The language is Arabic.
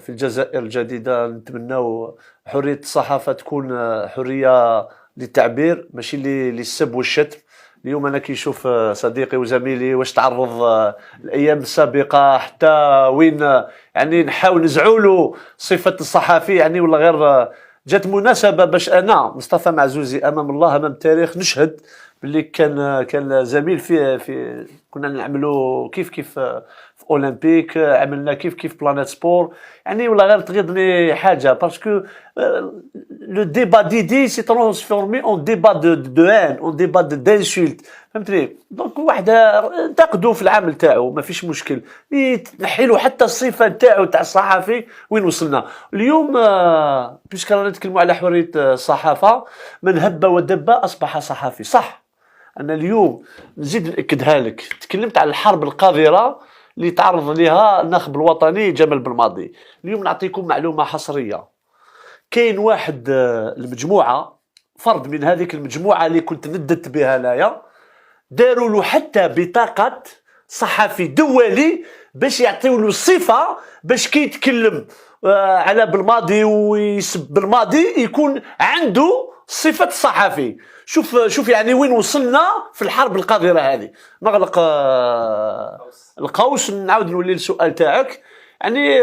في الجزائر الجديدة نتمناو حرية الصحافة تكون حرية للتعبير ماشي للسب والشتم. اليوم انا كيشوف صديقي وزميلي واش تعرض الايام السابقه حتى وين يعني نحاول نزعولوا صفه الصحفي يعني ولا غير. جات مناسبه باش انا مصطفى معزوزي امام الله امام التاريخ نشهد باللي كان زميل في كنا نعملوا كيف في اولمبيك، عملنا كيف بلانيت سبور يعني ولا غير تغيضني حاجه باسكو لو ديبا ديدي سي ترانسفورمي اون ديبا دو ان اون ديبا دانسولت فهمتني. دونك واحد انتقدوا في العمل تاعو ما فيش مشكل، تنحي له حتى الصفه تاعو تاع الصحفي وين وصلنا اليوم. بيسك رانا نتكلموا على حريه الصحافه، من هب ودب اصبح صحفي. صح، انا اليوم نزيد ناكدها لك، تكلمت على الحرب القذره اللي تعرض لها الناخب الوطني جمال بلماضي. اليوم نعطيكم معلومه حصريه، كاين واحد المجموعه فرد من هذيك المجموعه اللي كنت نددت بها انايا، داروا له حتى بطاقه صحفي دولي باش يعطيو له الصفه باش كي يتكلم على بلماضي ويسب بلماضي يكون عنده صفه الصحفي. شوف يعني وين وصلنا في الحرب القذره هذه. نغلق القوس نعاود نولي للسؤال تاعك يعني